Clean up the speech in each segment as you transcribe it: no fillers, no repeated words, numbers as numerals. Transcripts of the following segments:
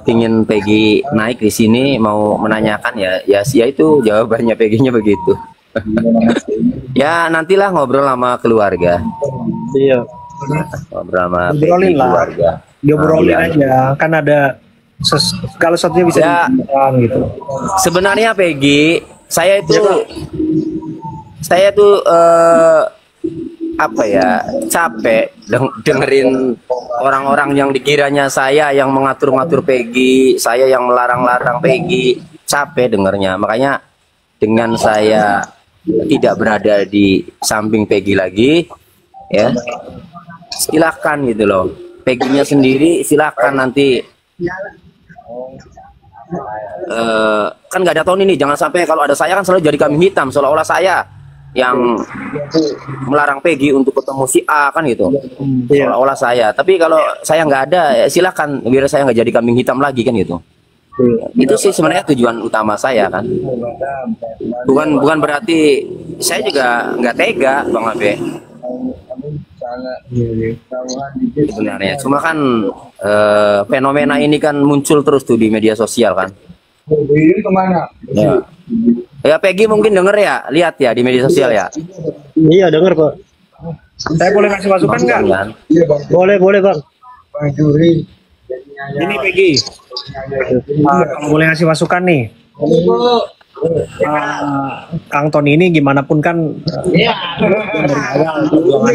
Pingin Peggy naik di sini, mau menanyakan ya itu jawabannya Peggy-nya begitu. Ya nantilah ngobrol sama keluarga. Iya. Ngobrol sama Peggy keluarga. Diobrolin aja, kan ada kalau satunya bisa ya, gitu. Sebenarnya Peggy, saya tuh apa ya, capek dengerin orang-orang yang dikiranya saya yang mengatur-ngatur Peggy, saya yang melarang-larang Peggy, capek dengernya. Makanya dengan saya tidak berada di samping Peggy lagi, ya silakan gitu loh. Peggy-nya sendiri silakan nanti. Kan nggak ada tahun ini, jangan sampai kalau ada saya kan selalu jadi kambing hitam, seolah-olah saya yang melarang Peggy untuk ketemu si A kan gitu, seolah-olah saya. Tapi kalau saya nggak ada, ya silakan, biar saya nggak jadi kambing hitam lagi kan gitu. Itu sih sebenarnya tujuan utama saya kan. Bukan berarti saya juga nggak tega, Bang Abe. Sebenarnya cuma kan fenomena ini kan muncul terus tuh di media sosial kan. Ya Peggy mungkin denger ya, lihat ya di media sosial ya. Iya denger Pak. Saya boleh kasih masukan nggak? Boleh Bang. Ini Peggy. Kalau boleh ngasih masukan nih. Kang Tony ini gimana pun kan dari awal perjuangan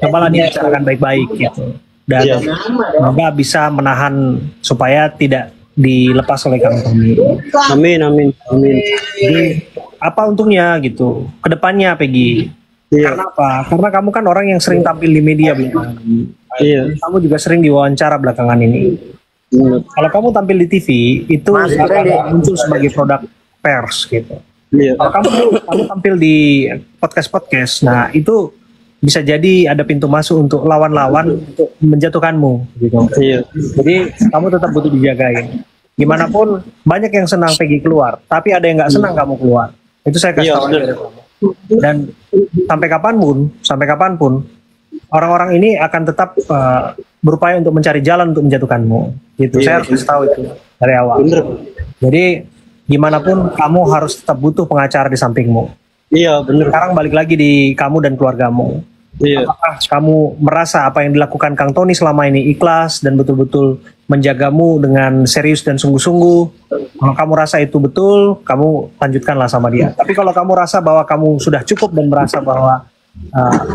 cobalah dibicarakan baik-baik gitu, dan semoga bisa menahan supaya tidak dilepas oleh Kang Tony. Amin. Jadi apa untungnya gitu kedepannya Peggy? Karena apa? Karena kamu kan orang yang sering tampil di media belakangan. Kamu juga sering diwawancara belakangan ini. Kalau kamu tampil di TV itu akan muncul sebagai produk pers gitu. Kalau kamu tampil di podcast, nah itu bisa jadi ada pintu masuk untuk lawan-lawan untuk menjatuhkanmu gitu. Jadi kamu tetap butuh dijagain. Gimana pun banyak yang senang Peggy keluar, tapi ada yang nggak senang kamu keluar. Itu saya kasih tahu dari kamu. Dan sampai kapanpun orang-orang ini akan tetap berupaya untuk mencari jalan untuk menjatuhkanmu. Gitu. Saya harus kasih tahu itu dari awal. Jadi gimana pun kamu harus tetap butuh pengacara di sampingmu. Iya benar. Sekarang balik lagi di kamu dan keluargamu. Apakah kamu merasa apa yang dilakukan Kang Tony selama ini ikhlas dan betul-betul menjagamu dengan serius dan sungguh-sungguh? Kalau kamu rasa itu betul, kamu lanjutkanlah sama dia. Tapi kalau kamu rasa bahwa kamu sudah cukup dan merasa bahwa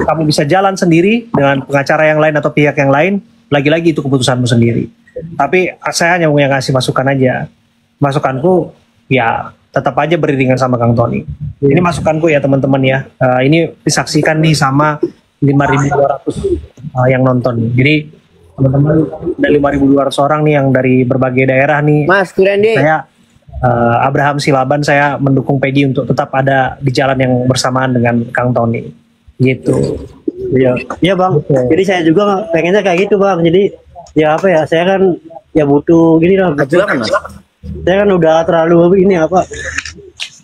kamu bisa jalan sendiri dengan pengacara yang lain atau pihak yang lain, lagi-lagi itu keputusanmu sendiri. Tapi saya hanya mau ngasih masukan aja. Masukanku ya tetap aja beriringan sama Kang Tony. Ini masukanku ya teman-teman ya. Ini disaksikan nih sama 5.200 yang nonton. Jadi teman-teman ada 5.200 orang nih yang dari berbagai daerah nih. Mas Kurendi. Saya Abraham Silaban, saya mendukung Peggy untuk tetap ada di jalan yang bersamaan dengan Kang Tony. Gitu. Iya Bang. Jadi saya juga pengennya kayak gitu Bang. Jadi ya apa ya, saya kan ya butuh gini lah. Saya kan udah terlalu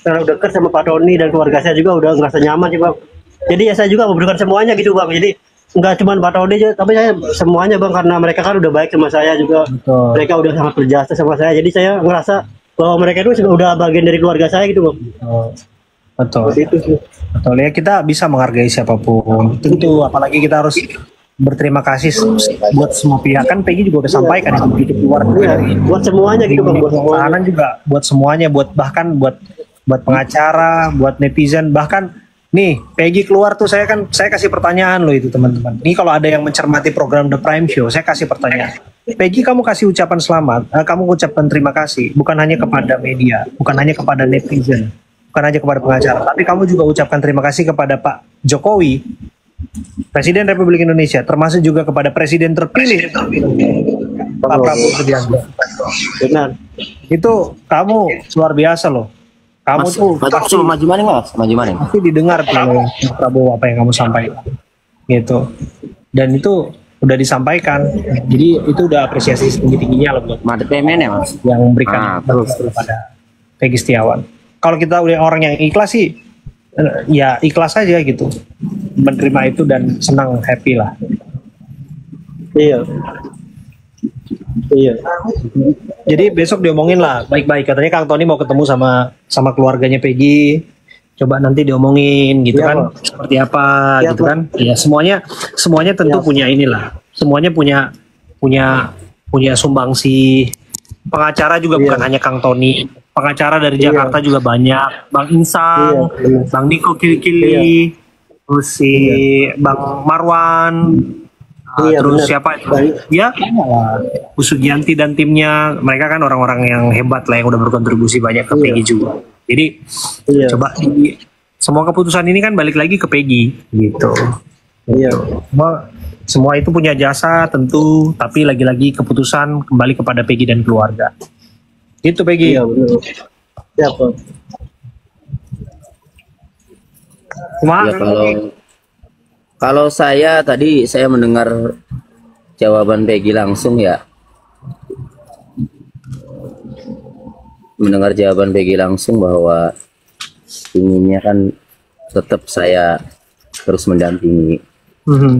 terlalu dekat sama Pak Tony dan keluarga saya juga udah ngerasa nyaman sih Bang. Jadi ya saya juga memberikan semuanya gitu Bang. Jadi nggak cuma Pak Tony aja, tapi saya semuanya Bang, karena mereka kan udah baik sama saya juga. Betul. Mereka udah sangat berjasa sama saya. Jadi saya ngerasa bahwa mereka itu udah bagian dari keluarga saya gitu Bang. Betul. Betul ya, kita bisa menghargai siapapun. Tentu apalagi kita harus berterima kasih buat semua pihak. Kan Peggy juga udah sampaikan itu keluar buat semuanya gitu Bang, buat tahanan juga, buat semuanya, bahkan buat pengacara, buat netizen, bahkan nih Peggy keluar tuh saya kasih pertanyaan loh itu teman-teman. Nih kalau ada yang mencermati program The Prime Show, saya kasih pertanyaan. Peggy, kamu kasih ucapan selamat, kamu ucapkan terima kasih bukan hanya kepada media, bukan hanya kepada netizen, bukan hanya kepada pengacara, tapi kamu juga ucapkan terima kasih kepada Pak Jokowi, Presiden Republik Indonesia, termasuk juga kepada Presiden terpilih Pak Prabowo Subianto. Benar. Itu kamu luar biasa loh. Kamu Mas, tuh pasti maju mana? Pasti didengar Pak Prabowo apa yang kamu sampaikan. Gitu. Dan itu udah disampaikan. Jadi itu udah apresiasi setinggi-tingginya loh buat Mantep pemen ya Mas. yang memberikan terus kepada Peggy Setiawan. Kalau kita udah orang yang ikhlas sih, ya ikhlas aja gitu, menerima itu dan senang, happy lah. Iya. Iya. Jadi besok diomongin lah baik-baik. Katanya Kang Tony mau ketemu sama keluarganya Peggy. Coba nanti diomongin gitu Iya, kan, Pak. seperti apa Iya, gitu Pak. kan. Ya semuanya tentu Iya. punya inilah. Semuanya punya sumbangsi. Pengacara juga Iya. bukan hanya Kang Tony. Pengacara dari Iya. Jakarta juga banyak. Bang Insang, Iya, benar. Bang Niko Kili-Kili, terus si Bang Marwan, Iya, terus benar. siapa itu? Baik. Ya, lah. Bu Sugianti dan timnya, mereka kan orang-orang yang hebat lah, yang udah berkontribusi banyak ke Iya. Peggy juga. Jadi Iya. coba semua keputusan ini kan balik lagi ke Peggy gitu. Iya. Semua itu punya jasa tentu, tapi lagi-lagi keputusan kembali kepada Peggy dan keluarga. Gitu Peggy. Iya, benar. Siapa? Cuma Ya kalau saya tadi saya mendengar jawaban Peggy langsung ya. Mendengar jawaban Peggy langsung bahwa inginnya kan tetap saya terus mendampingi. Mhm.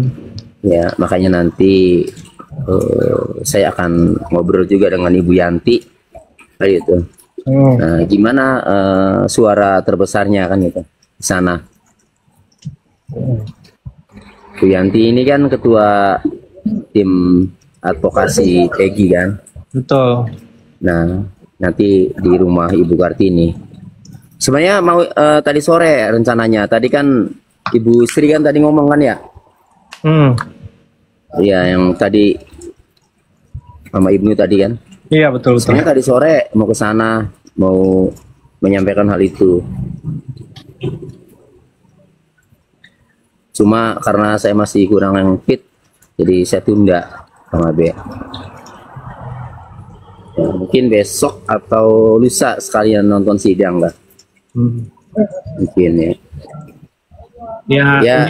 Ya, makanya nanti saya akan ngobrol juga dengan Ibu Yanti kayak gitu. Nah, gimana suara terbesarnya kan gitu di sana. Bu Yanti ini kan ketua tim advokasi Peggy kan. Betul. Nah, nanti di rumah Ibu Kartini. Sebenarnya mau tadi sore rencananya. Tadi kan Ibu Sri kan tadi ngomong kan ya. Iya, yang tadi sama Ibnu tadi kan. Iya betul betul. Sebenarnya tadi sore mau ke sana, mau menyampaikan hal itu. Cuma karena saya masih kurang yang fit, jadi saya tunda sama B. Ya, mungkin besok atau lusa sekalian nonton sidang lah. Mungkin ya. Ya. Ya.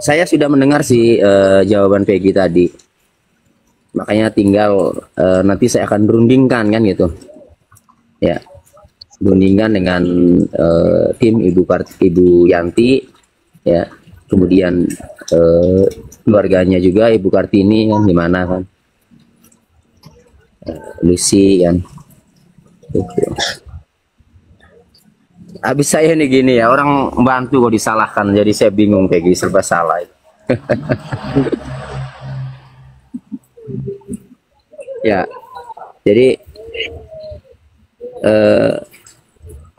Saya sudah mendengar sih jawaban Peggy tadi. Makanya tinggal nanti saya akan berundingkan kan gitu. Ya. Berundingkan dengan tim Ibu Yanti ya. Kemudian keluarganya juga Ibu Kartini kan gimana kan. Lucy kan. Gitu. Habis saya nih gini ya, orang bantu kok disalahkan, jadi saya bingung kayak gini, serba salah. Ya, jadi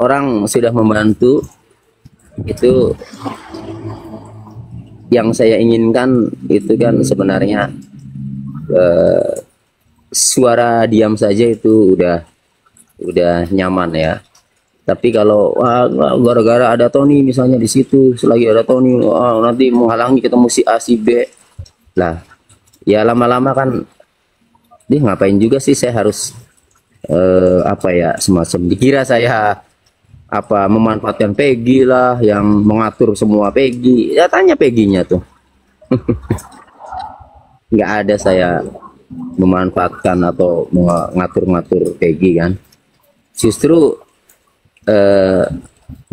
orang sudah membantu, itu yang saya inginkan itu kan sebenarnya suara diam saja itu udah nyaman ya. Tapi kalau gara-gara ada Tony misalnya di situ, selagi ada Tony nanti menghalangi ketemu si A si B lah, ya lama-lama kan dia ngapain juga sih saya harus apa ya, semacam dikira saya apa memanfaatkan Peggy lah, yang mengatur semua Peggy. Ya tanya Peggy-nya tuh. Nggak ada saya memanfaatkan atau mengatur-ngatur Peggy kan. Justru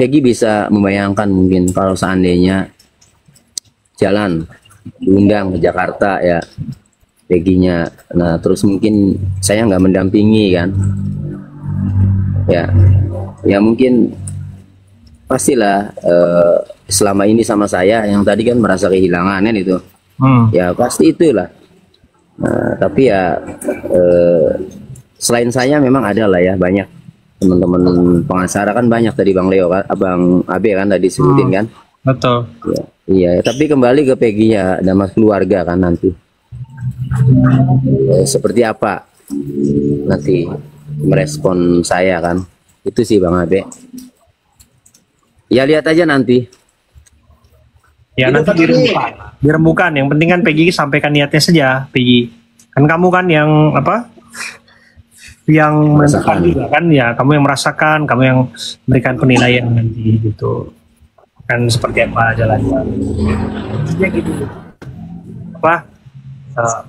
Peggy bisa membayangkan mungkin kalau seandainya jalan diundang ke Jakarta ya Peggy-nya, nah terus mungkin saya nggak mendampingi kan ya mungkin pastilah selama ini sama saya yang tadi kan merasa kehilangan kan itu ya pasti itulah. Nah, tapi ya selain saya memang ada lah ya banyak teman-teman pengacara kan banyak tadi Bang Leo kan, Abang Abe kan tadi sebutin kan. Betul. Ya, iya, tapi kembali ke Peggy-nya dan mas keluarga kan nanti. Seperti apa nanti merespon saya kan. Itu sih Bang Abe. Ya lihat aja nanti. Ya Itu nanti dirembukan. Yang penting kan Peggy sampaikan niatnya saja, Peggy. Kan kamu kan yang apa? Yang merasakan juga kan ya, kamu yang merasakan, kamu yang memberikan penilaian nanti gitu. Kan seperti apa jalannya. Ya gitu. Apa?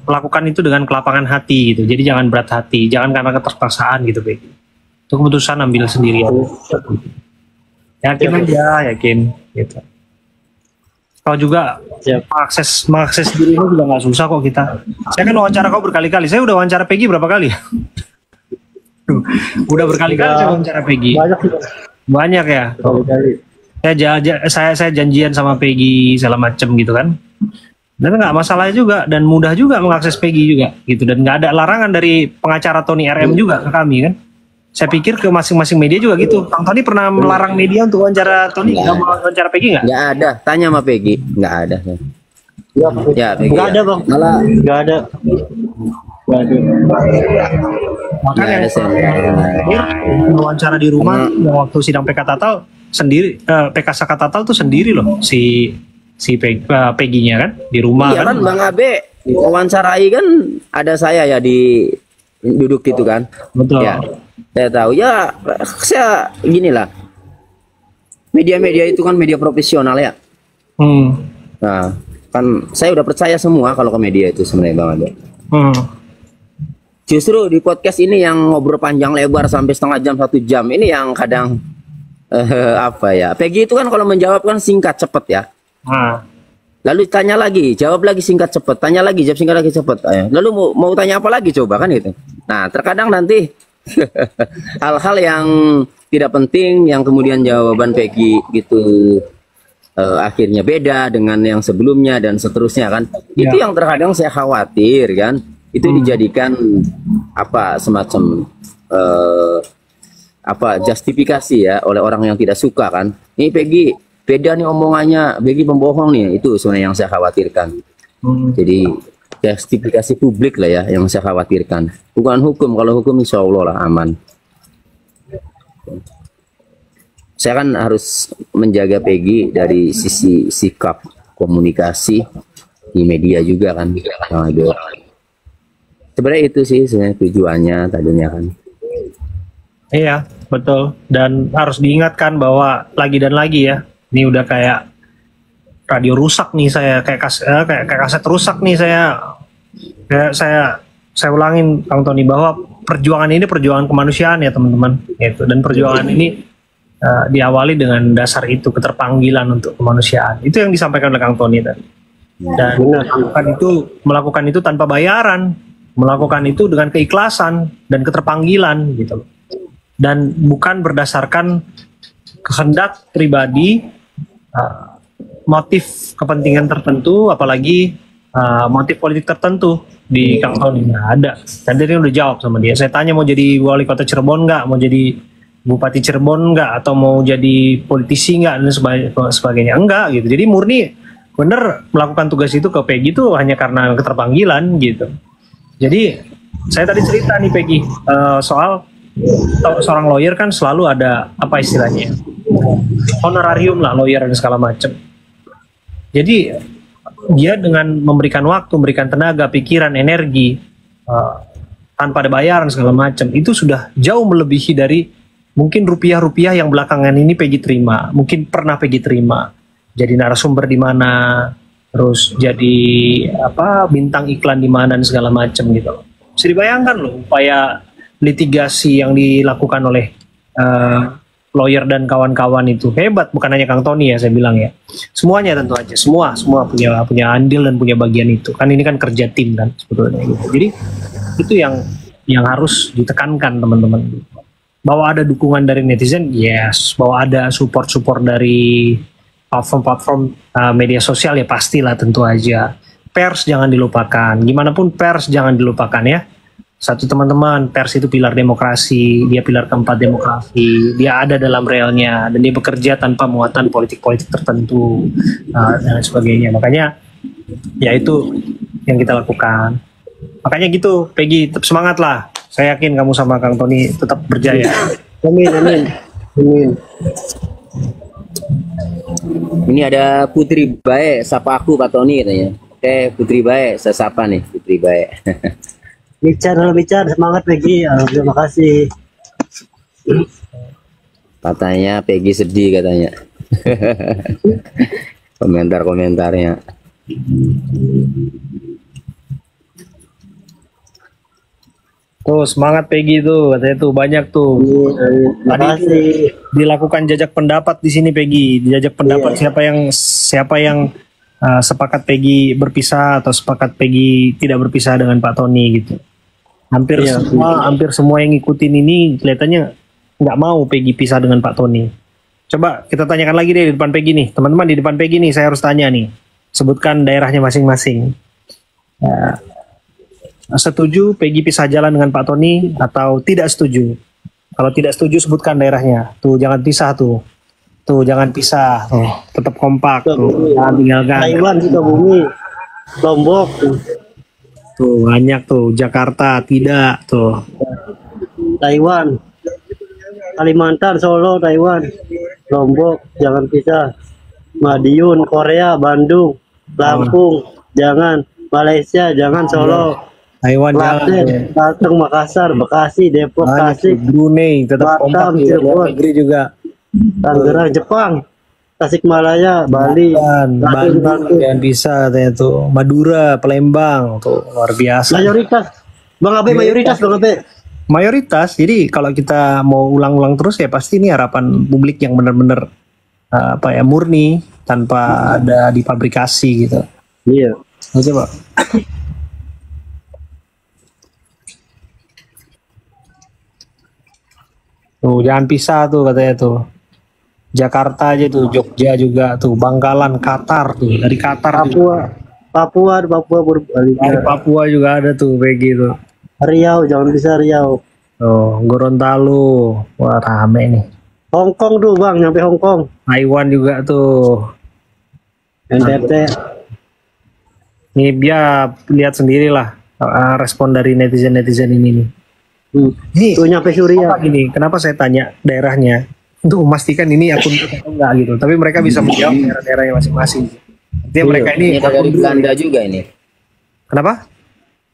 Lakukan itu dengan kelapangan hati gitu. Jadi jangan berat hati, jangan karena keterpaksaan gitu, Peggy. Itu keputusan ambil sendirian. Yakin aja, yakin gitu. Kau juga mengakses diri ini juga nggak susah kok kita. Saya kan wawancara kau berkali-kali. Saya udah wawancara Peggy berapa kali? Udah berkali-kali saya wawancara Peggy. Banyak ya. Saya janjian sama Peggy segala macem gitu kan. Dan nggak masalah juga dan mudah juga mengakses Peggy juga gitu, dan nggak ada larangan dari pengacara Tony RM juga ke kami kan. Saya pikir ke masing-masing media juga gitu. Kang Tony pernah melarang media untuk wawancara Tony, nggak mau wawancara Peggy nggak? Nggak ada, tanya sama Peggy, nggak ada. Ya, Peggy. Nggak ada bang, Malah nggak ada. Makanya wawancara di rumah waktu sidang PK Tatal sendiri, PK Saka Tatal tuh sendiri loh si Peggy-nya kan di rumah. Iya kan Bang Abe wawancarai kan ada saya ya di duduk gitu kan. Betul. Ya, saya tahu ya, saya gini lah. Media-media itu kan media profesional ya. Nah, kan saya udah percaya semua kalau ke media itu sebenarnya Bang Abe. Justru di podcast ini yang ngobrol panjang lebar sampai setengah jam 1 jam ini yang kadang apa ya, Peggy itu kan kalau menjawab kan singkat cepet ya. Lalu tanya lagi, jawab lagi singkat cepet, tanya lagi, jawab singkat lagi cepet. Lalu mau tanya apa lagi coba kan gitu. Nah terkadang nanti hal-hal yang tidak penting yang kemudian jawaban Peggy gitu akhirnya beda dengan yang sebelumnya dan seterusnya kan. Ya. Itu yang terkadang saya khawatir kan. Itu dijadikan apa semacam justifikasi ya oleh orang yang tidak suka kan. Ini Peggy beda nih omongannya, Peggy pembohong nih, itu sebenarnya yang saya khawatirkan. Jadi justifikasi publik lah ya yang saya khawatirkan, bukan hukum. Kalau hukum insya Allah lah aman. Saya kan harus menjaga Peggy dari sisi sikap komunikasi di media juga kan. Sebenarnya itu sih sebenarnya tujuannya tadinya kan. Iya betul, dan harus diingatkan bahwa lagi dan lagi ya, ini udah kayak radio rusak nih saya, kayak kaset rusak nih saya ulangin Kang Tony bahwa perjuangan ini perjuangan kemanusiaan ya teman-teman gitu, dan perjuangan ini diawali dengan dasar itu, keterpanggilan untuk kemanusiaan. Itu yang disampaikan oleh Kang Tony tadi. Dan melakukan itu tanpa bayaran, melakukan itu dengan keikhlasan dan keterpanggilan gitu. Dan bukan berdasarkan kehendak pribadi, motif kepentingan tertentu, apalagi motif politik tertentu di Kang Tony. Nggak ada. Dan dia udah jawab sama dia. Saya tanya mau jadi wali kota Cirebon nggak, mau jadi bupati Cirebon nggak, atau mau jadi politisi nggak, dan sebagainya. Enggak gitu. Jadi murni bener melakukan tugas itu ke Peggy itu hanya karena keterpanggilan gitu. Jadi saya tadi cerita nih Peggy soal seorang lawyer kan selalu ada apa istilahnya honorarium lah, lawyer dan segala macam. Jadi dia dengan memberikan waktu, memberikan tenaga, pikiran, energi tanpa ada bayaran segala macam, itu sudah jauh melebihi dari mungkin rupiah-rupiah yang belakangan ini Peggy terima, mungkin pernah Peggy terima. Jadi narasumber di mana, terus jadi bintang iklan di mana dan segala macam gitu. Bisa dibayangkan loh upaya litigasi yang dilakukan oleh lawyer dan kawan-kawan itu hebat, bukan hanya Kang Tony ya saya bilang ya. Semuanya tentu aja, semua punya andil dan punya bagian itu. Kan ini kan kerja tim kan sebetulnya gitu. Jadi itu yang harus ditekankan teman-teman. Bahwa ada dukungan dari netizen, yes. Bahwa ada support dari platform media sosial ya pastilah tentu aja. Pers jangan dilupakan, gimana pun pers jangan dilupakan ya. Satu teman-teman, pers itu pilar demokrasi, dia pilar keempat demokrasi, dia ada dalam realnya dan dia bekerja tanpa muatan politik-politik tertentu dan sebagainya. Makanya ya itu yang kita lakukan. Makanya gitu, Peggy tetap semangat lah. Saya yakin kamu sama Kang Tony tetap berjaya. Amin. Ini ada Putri Bae, sapa aku Pak Tony katanya. Putri Bae, saya sapa nih Putri Bae. Bicara semangat Peggy. Terima kasih. Katanya Peggy sedih katanya. Komentar-komentarnya. Tuh semangat Peggy tuh, katanya tuh banyak tuh. Terima Tadi kasih. dilakukan jajak pendapat di sini Peggy, jajak pendapat siapa yang sepakat Peggy berpisah atau sepakat Peggy tidak berpisah dengan Pak Tony gitu. Iya. Hampir semua yang ngikutin ini kelihatannya nggak mau Peggy pisah dengan Pak Tony. Coba kita tanyakan lagi deh di depan Peggy nih, teman-teman di depan Peggy nih saya harus tanya nih, sebutkan daerahnya masing-masing. Ya, setuju Peggy pisah jalan dengan Pak Tony atau tidak setuju? Kalau tidak setuju sebutkan daerahnya. Tuh jangan pisah tuh. Tuh jangan pisah. Tuh, tetap kompak tuh. Jangan tinggalkan. Taiwan, Sukabumi, Lombok, Tuh banyak tuh. Jakarta tidak tuh. Taiwan, Kalimantan, Solo, Taiwan, Lombok, jangan pisah. Madiun, Korea, Bandung, Lampung, jangan. Malaysia, jangan. Solo, Taiwan jalan. Klaten, Kalteng, Makassar, Bekasi, Depok, Banyak tuh. Tasik, Brunei tetap kompak Batam, juga. Cirebon. Luar negeri juga. Tangerang, Jepang, Tasikmalaya, Bali, Bandung Bangkok. jangan bisa katanya tuh. Madura, Palembang tuh luar biasa. Mayoritas, Bang Abe, mayoritas, Bang Abe. Mayoritas. Jadi kalau kita mau ulang-ulang terus ya pasti ini harapan publik yang benar-benar murni tanpa ada difabrikasi gitu. Iya. Coba. Tuh jangan pisah tuh katanya tuh. Jakarta aja tuh, Jogja juga tuh, Bangkalan, Qatar tuh, dari Qatar juga. Papua, Dari Papua juga ada tuh begitu. Riau, jangan bisa Riau. Tuh, Gorontalo, wah rame nih. Hong Kong tuh Bang, nyampe Hong Kong. Taiwan juga tuh. NTT. Nih biar lihat sendirilah respon dari netizen-netizen ini nih. Nih, Tuh nyampe Suria. apa gini, kenapa saya tanya daerahnya untuk memastikan ini akun atau enggak gitu. Tapi mereka bisa menjawab daerah-daerahnya masing-masing. Artinya mereka ini Ini ada dari Belanda juga ini. kenapa?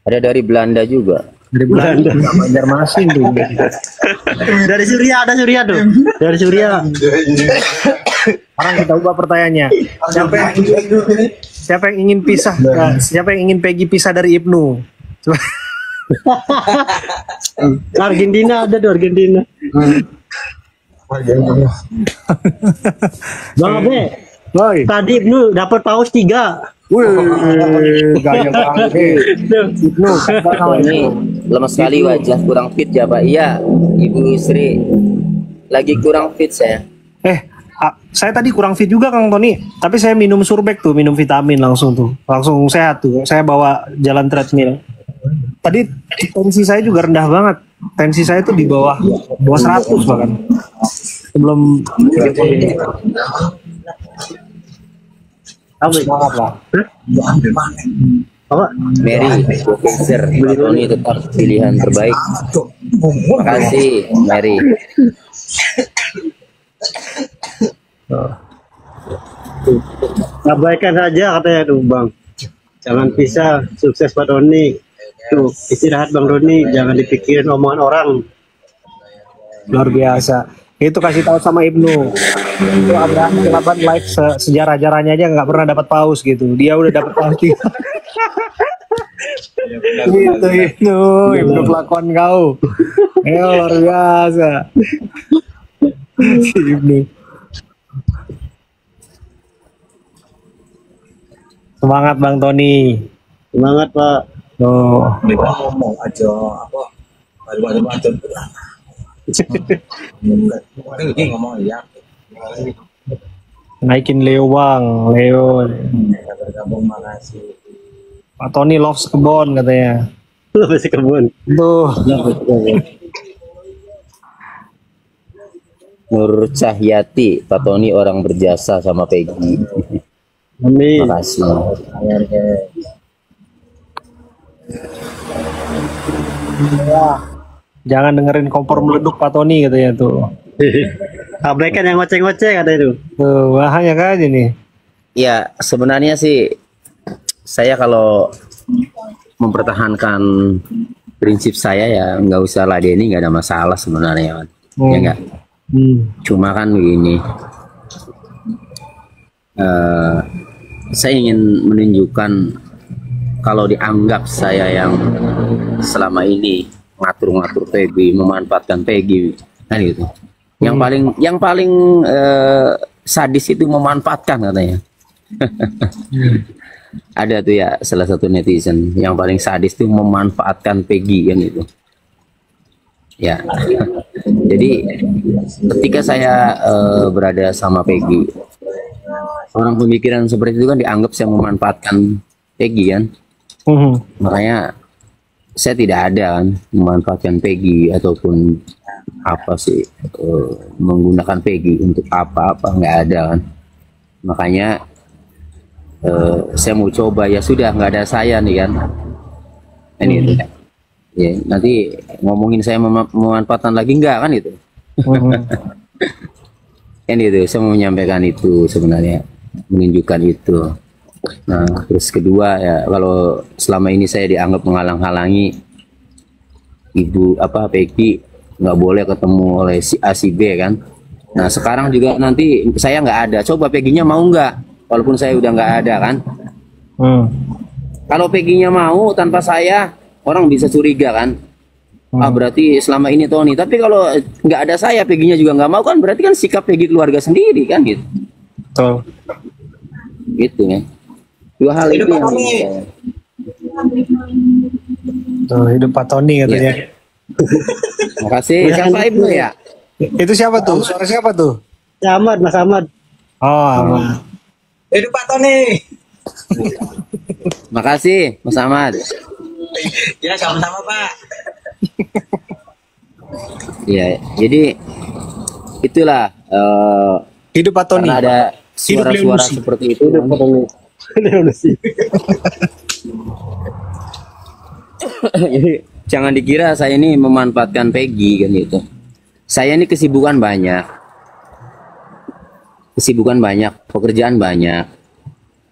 Ada dari Belanda juga. Dari Belanda, Banjarmasin tuh. Dari Suria, ada Suria tuh. Dari Suria. Sekarang kita ubah pertanyaannya. Siapa yang ingin pisah? Siapa yang ingin Peggy pisah dari Ibnu? Coba. Argentina ada tuh, Argentina. Bang Abe, Woi, tadi Ibnu dapat paus 3. wih, gaya banget. Ibnu, Ini lemas sekali wajah, kurang fit ya Pak. Iya, Ibu Sri lagi kurang fit saya. Saya tadi kurang fit juga Kang Tony, tapi saya minum Surbek tuh, minum vitamin langsung tuh, langsung sehat tuh. Saya bawa jalan treadmill. Tadi tensi saya juga rendah banget. Tensi saya tuh di bawah 100 bahkan. Sebelum Apa? semangat lah. Apa? Mary, Profesor Pak Tony tetap pilihan terbaik. Terima kasih Mary. Abaikan saja katanya tuh Bang. Jangan pisah, sukses Pak Doni. Tuh, istirahat Bang Doni, jangan dipikirin omongan orang. Luar biasa. Itu kasih tahu sama Ibnu. Itu Abraham Kelaban live sejarah-jarahnya aja nggak pernah dapat paus gitu. Dia udah dapat paus 3. Gitu Ibnu pelakon kau. Luar biasa. Si Ibnu. Semangat Bang Tony. Semangat Pak. Tuh. Mereka ngomong aja apa baru aja ini ngomong ya Naikin Leo Bang, Leo. bergabung, makasih. Pak Tony loves kebon katanya. Lu masih kebun. Tuh. Nur Cahyati, Pak Tony orang berjasa sama Peggy. Amin. Terima kasih. Jangan dengerin kompor meleduk Pak Tony katanya tuh. Abaikan yang ngoceh-ngoceh katanya itu. Tuh, bahaya kan ini. Ya, sebenarnya sih saya kalau mempertahankan prinsip saya ya nggak usah ladeni, nggak ada masalah sebenarnya, ya nggak. Cuma kan begini, saya ingin menunjukkan kalau dianggap saya yang selama ini ngatur-ngatur Peggy, memanfaatkan Peggy, kan gitu. Yang paling sadis itu memanfaatkan katanya. Ada tuh ya salah satu netizen yang paling sadis itu memanfaatkan Peggy kan gitu. Ya, jadi ketika saya berada sama Peggy, orang pemikiran seperti itu kan dianggap saya memanfaatkan Peggy kan. Makanya saya tidak ada kan memanfaatkan Peggy ataupun apa sih menggunakan Peggy untuk apa-apa, nggak ada kan. Makanya saya mau coba, ya sudah nggak ada saya nih kan. Ini itu kan. Ya, nanti ngomongin saya memanfaatkan lagi enggak kan itu. Ini itu saya mau menyampaikan itu sebenarnya, menunjukkan itu. Nah, terus kedua ya, kalau selama ini saya dianggap menghalang-halangi ibu Peggy nggak boleh ketemu oleh si A si B kan. Nah sekarang juga nanti saya nggak ada, coba Peggy-nya mau nggak? Walaupun saya udah nggak ada kan. Kalau Peggy-nya mau tanpa saya, orang bisa curiga kan. Berarti selama ini Tony. Tapi kalau nggak ada saya, Peggy-nya juga nggak mau kan, berarti kan sikap Peggy keluarga sendiri kan gitu. Betul. Gitu ya. Dua hal itu yang Tuh, hidup Pak Tony katanya. Makasih. Siapa Ibu ya? Itu siapa tuh? Suara siapa tuh? Ahmad, Mas Ahmad. Oh, Ahmad. Hidup Pak Tony. Makasih Mas Ahmad. Ya sama-sama Pak. Ya, jadi itulah Hidup Pak Tony. karena ada suara-suara seperti itu. Jadi jangan dikira saya ini memanfaatkan Peggy kan gitu. Saya ini kesibukan banyak, pekerjaan banyak.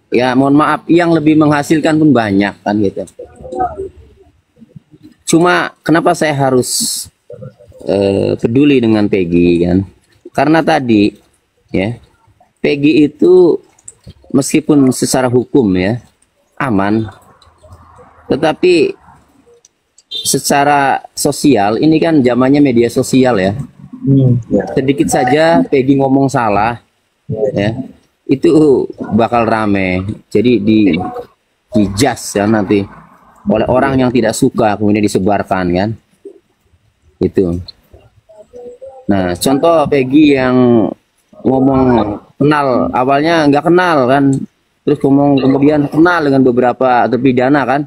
Ya mohon maaf, yang lebih menghasilkan pun banyak kan gitu. Cuma kenapa saya harus peduli dengan Peggy kan? Karena tadi ya, Peggy itu meskipun secara hukum ya aman, tetapi secara sosial ini kan zamannya media sosial ya. Sedikit saja Peggy ngomong salah ya, itu bakal rame. Jadi di jas ya nanti oleh orang yang tidak suka, kemudian disebarkan kan. Itu. Nah, contoh Peggy yang ngomong kenal, awalnya nggak kenal kan, terus kemudian kenal dengan beberapa terpidana kan.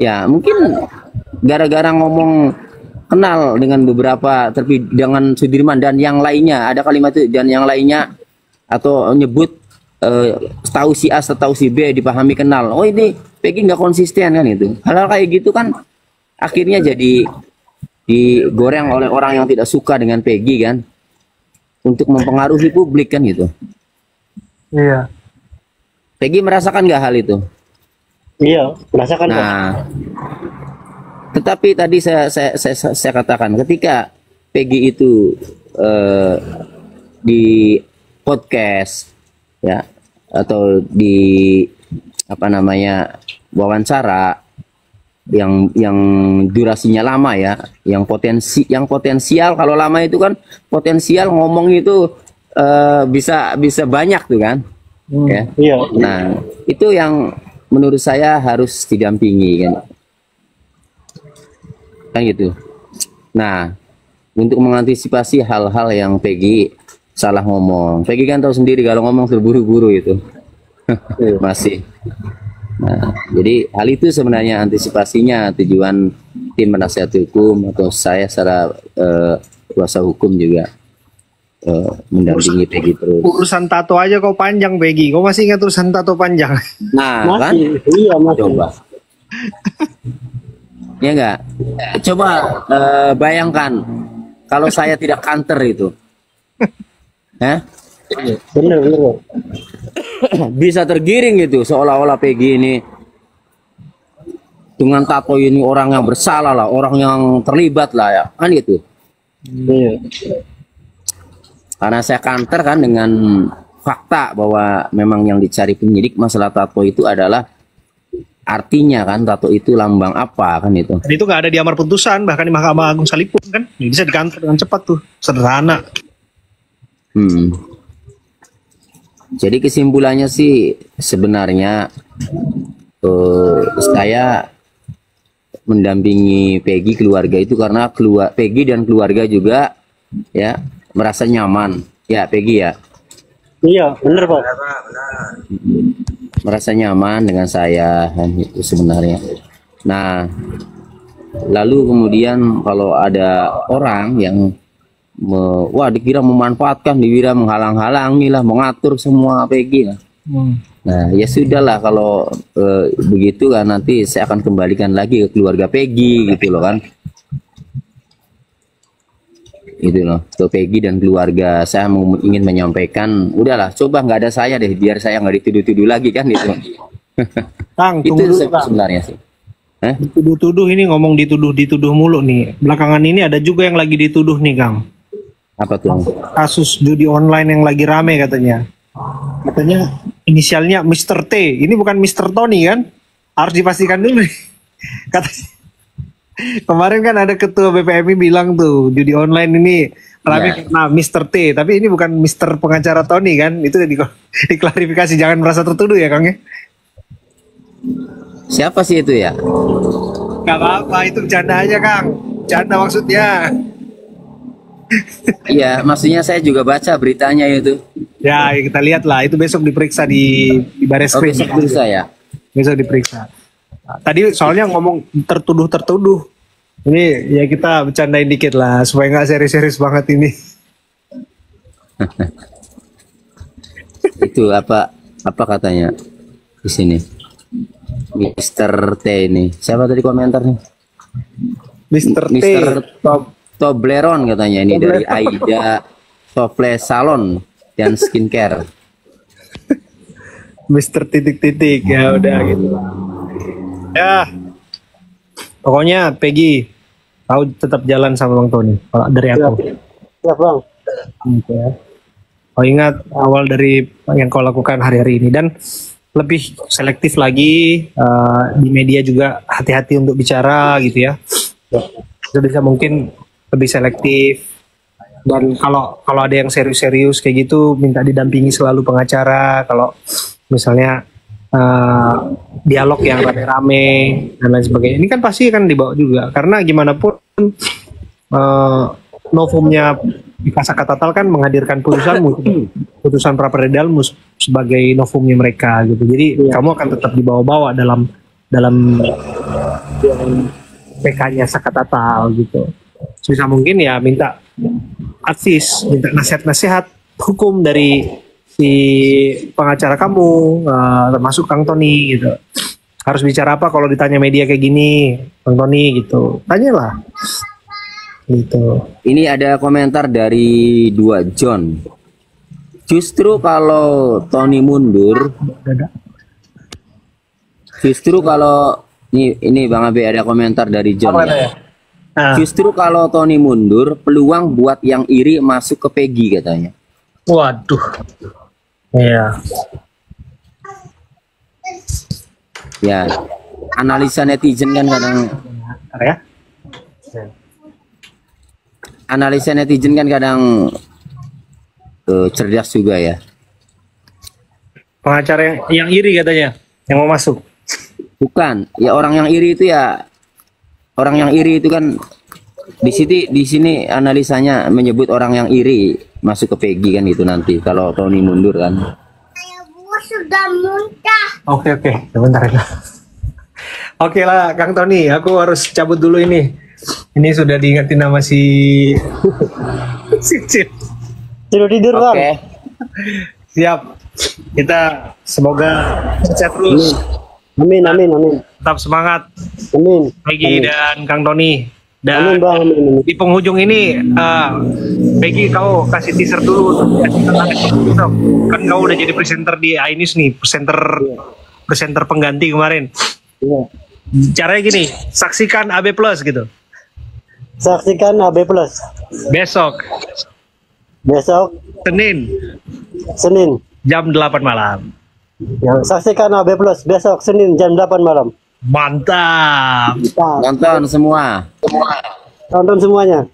Ya mungkin gara-gara ngomong kenal dengan beberapa dengan Sudirman dan yang lainnya, ada kalimat itu dan yang lainnya, atau nyebut tahu si A atau si B dipahami kenal. Oh ini Peggy nggak konsisten kan itu. Hal-hal kayak gitu kan akhirnya jadi digoreng oleh orang yang tidak suka dengan Peggy kan, untuk mempengaruhi publik kan gitu. Iya. Peggy merasakan nggak hal itu? Iya, merasakan. Nah, tetapi tadi saya katakan ketika Peggy itu di podcast ya, atau di wawancara yang durasinya lama ya, yang potensial, kalau lama itu kan potensial ngomong itu bisa banyak tuh kan. Ya. Iya. Nah, itu yang menurut saya harus didampingi kan gitu. Nah, untuk mengantisipasi hal-hal yang Peggy salah ngomong, Peggy kan tahu sendiri kalau ngomong terburu-buru itu masih. Nah, jadi hal itu sebenarnya antisipasinya, tujuan tim penasihat hukum atau saya secara kuasa hukum juga mendampingi Peggy terus. Urusan tato aja kok panjang, Peggy. Kok masih ingat urusan tato panjang? Nah, Masih, kan? iya, masih. Coba. Ya enggak? Coba bayangkan kalau saya tidak kanter itu. Hah? Bener. Bisa tergiring gitu, seolah-olah Peggy ini dengan tato ini orang yang bersalah lah, orang yang terlibat lah ya, kan gitu. Iya. Karena saya kanter kan dengan fakta bahwa memang yang dicari penyidik masalah tato itu adalah artinya kan, tato itu lambang apa kan itu. Dan itu nggak ada di amar putusan, bahkan di Mahkamah Agung sekalipun kan. Bisa dikantor dengan cepat tuh, sederhana. Jadi kesimpulannya sih sebenarnya saya mendampingi Peggy keluarga itu karena Peggy dan keluarga juga ya merasa nyaman ya Peggy ya. Iya, bener Pak. Merasa nyaman dengan saya kan itu sebenarnya. Nah, lalu kemudian kalau ada orang yang wah dikira memanfaatkan, dikira menghalang-halangi lah, mengatur semua Peggy lah. Nah, ya sudahlah kalau begitu kan nanti saya akan kembalikan lagi ke keluarga Peggy gitu loh kan. Itu loh, ke Peggy dan keluarga. Saya ingin menyampaikan, udahlah coba nggak ada saya deh, biar saya nggak dituduh-tuduh lagi kan itu. Kang, Itu tunggu dulu, Kang. sebenarnya sih. Dituduh-tuduh ini ngomong dituduh mulu nih. Belakangan ini ada juga yang lagi dituduh nih, Kang. Apa tuh? Kasus judi online yang lagi rame katanya. Katanya inisialnya Mr. T. Ini bukan Mr. Tony kan? Harus dipastikan dulu. Katanya. Kemarin kan ada ketua BPMI bilang tuh judi online ini rame karena Mr. T. Tapi ini bukan Mr. pengacara Tony kan? Itu diklarifikasi, jangan merasa tertuduh ya, Kang ya. Siapa sih itu ya? Gak apa-apa, itu bercanda aja, Kang. Bercanda maksudnya. Iya, maksudnya saya juga baca beritanya itu. Ya, kita lihat lah. Itu besok diperiksa di Baris Krim. Besok dulu saya. Besok diperiksa. Nah, tadi soalnya ngomong tertuduh. Ini ya kita bercandain dikit lah, supaya nggak serius-serius banget ini. Itu apa katanya di sini? Mr. T ini. Siapa tadi komentar nih? Mr. T. Mr. Tobleron katanya ini dari Aida Sofle Salon dan Skincare. Mr. titik-titik ya udah gitu. Ya. Pokoknya Peggy tahu tetap jalan sama Bang Tony kalau dari aku. Ya Bang. Gitu ya. Oh ingat awal dari yang kau lakukan hari-hari ini dan lebih selektif lagi di media juga hati-hati untuk bicara gitu ya. Sebisa mungkin lebih selektif dan kalau ada yang serius-serius kayak gitu minta didampingi selalu pengacara. Kalau misalnya dialog yang rame-rame dan lain sebagainya ini kan pasti kan dibawa juga karena gimana pun novumnya Kasa Katatal kan menghadirkan putusan pra peradilan sebagai novumnya mereka gitu. Jadi kamu akan tetap dibawa-bawa dalam PK-nya Sakatatal gitu. Sebisa mungkin ya minta advis, minta nasihat-nasihat hukum dari si pengacara kamu, termasuk Kang Tony gitu. Harus bicara apa kalau ditanya media kayak gini, Kang Tony gitu. Tanyalah. Gitu. Ini ada komentar dari dua John. Justru kalau Tony mundur, justru kalau ini Bang Abe ada komentar dari John ya. Justru kalau Tony mundur, peluang buat yang iri masuk ke Peggy katanya. Waduh. Iya. Ya, analisa netizen kan kadang. Ya. Analisa netizen kan kadang cerdas juga ya. Pengacara yang iri katanya, yang mau masuk. Bukan, ya orang yang iri itu ya orang yang iri itu kan di sini analisanya menyebut orang yang iri masuk ke Peggy kan itu nanti kalau Tony mundur kan. Sudah muntah. Oke, sebentar ya. Oke lah, Kang Tony, aku harus cabut dulu ini. Ini sudah diingetin nama si Tidur Bang. Oke. Siap. Kita semoga sukses terus. Amin. Tetap semangat. Amin. Peggy dan Kang Tony. Amin Dan Bang. Amin. di penghujung ini, Peggy kau kasih teaser dulu kan kau udah jadi presenter di iNews nih, presenter pengganti kemarin. Iya. Caranya gini, saksikan AB Plus gitu. Saksikan AB Plus Besok besok Senin Senin jam 8 malam. Ya, saksikan AB Plus besok Senin jam 8 malam. Mantap. Nonton semua. Tonton semuanya.